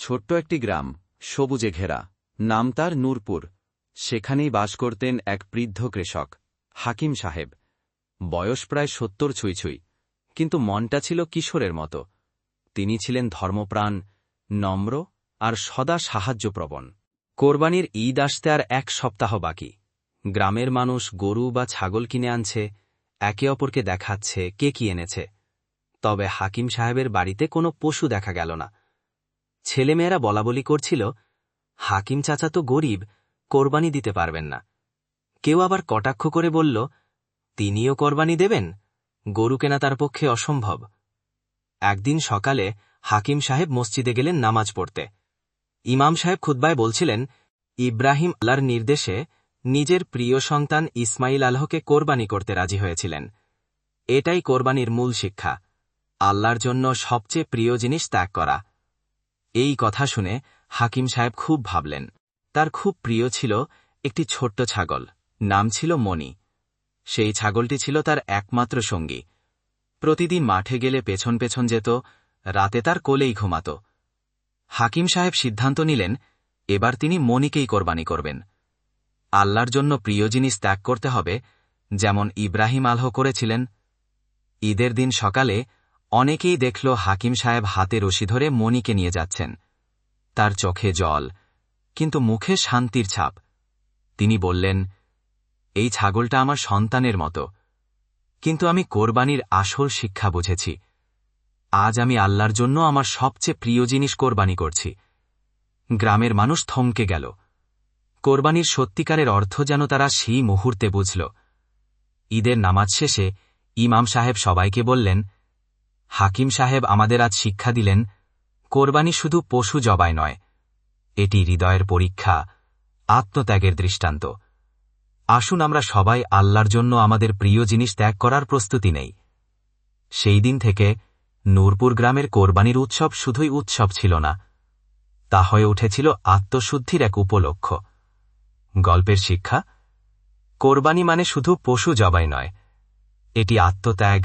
ছোট্ট একটি গ্রাম, সবুজে ঘেরা। নাম তার নূরপুর। সেখানেই বাস করতেন এক বৃদ্ধ কৃষক, হাকিম সাহেব। বয়স প্রায় ৭০ ছুঁই, কিন্তু মনটা ছিল কিশোরের মতো। তিনি ছিলেন ধর্মপ্রাণ, নম্র আর সদা সাহায্যপ্রবণ। কোরবানির ঈদ আসতে আর এক সপ্তাহ বাকি। গ্রামের মানুষ গরু বা ছাগল কিনে আনছে, একে অপরকে দেখাচ্ছে কে কি এনেছে। তবে হাকিম সাহেবের বাড়িতে কোনো পশু দেখা গেল না। ছেলেমেয়েরা বলাবলি করছিল, হাকিম চাচা তো গরিব, কোরবানি দিতে পারবেন না। কেউ আবার কটাক্ষ করে বলল, তিনিও কোরবানি দেবেন? গরু কেনা তার পক্ষে অসম্ভব। একদিন সকালে হাকিম সাহেব মসজিদে গেলেন নামাজ পড়তে। ইমাম সাহেব খুতবায় বলছিলেন, ইব্রাহিম আল্লাহর নির্দেশে নিজের প্রিয় সন্তান ইসমাইল আলাহকে কোরবানি করতে রাজি হয়েছিলেন। এটাই কোরবানির মূল শিক্ষা, আল্লাহর জন্য সবচেয়ে প্রিয় জিনিস ত্যাগ করা। এই কথা শুনে হাকিম সাহেব খুব ভাবলেন। তার খুব প্রিয় ছিল একটি ছোট্ট ছাগল, নাম ছিল মণি। সেই ছাগলটি ছিল তার একমাত্র সঙ্গী। প্রতিদিন মাঠে গেলে পেছন পেছন যেত, রাতে তার কোলেই ঘুমাত। হাকিম সাহেব সিদ্ধান্ত নিলেন, এবার তিনি মণিকেই কোরবানি করবেন। আল্লাহর জন্য প্রিয় জিনিস ত্যাগ করতে হবে, যেমন ইব্রাহিম আলাহ করেছিলেন। ঈদের দিন সকালে অনেকেই দেখল হাকিম সাহেব হাতে রশি ধরে মণিকে নিয়ে যাচ্ছেন। তার চোখে জল, কিন্তু মুখে শান্তির ছাপ। তিনি বললেন, এই ছাগলটা আমার সন্তানের মতো, কিন্তু আমি কোরবানির আসল শিক্ষা বুঝেছি। আজ আমি আল্লাহর জন্য আমার সবচেয়ে প্রিয় জিনিস কোরবানি করছি। গ্রামের মানুষ থমকে গেল। কোরবানির সত্যিকারের অর্থ যেন তারা সেই মুহূর্তে বুঝল। ঈদের নামাজ শেষে ইমাম সাহেব সবাইকে বললেন, হাকিম সাহেব আমাদের আজ শিক্ষা দিলেন, কোরবানি শুধু পশু জবাই নয়, এটি হৃদয়ের পরীক্ষা, আত্মত্যাগের দৃষ্টান্ত। আসুন আমরা সবাই আল্লাহর জন্য আমাদের প্রিয় জিনিস ত্যাগ করার প্রস্তুতি নেই। সেই দিন থেকে নূরপুর গ্রামের কোরবানির উৎসব শুধুই উৎসব ছিল না, তা হয়ে উঠেছিল আত্মশুদ্ধির এক উপলক্ষ। গল্পের শিক্ষা, কোরবানি মানে শুধু পশু জবাই নয়, এটি আত্মত্যাগ,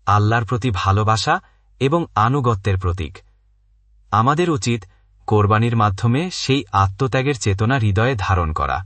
আল্লাহর প্রতি ভালোবাসা এবং আনুগত্যের প্রতীক। আমাদের উচিত কোরবানির মাধ্যমে সেই আত্মত্যাগের চেতনা হৃদয়ে ধারণ করা।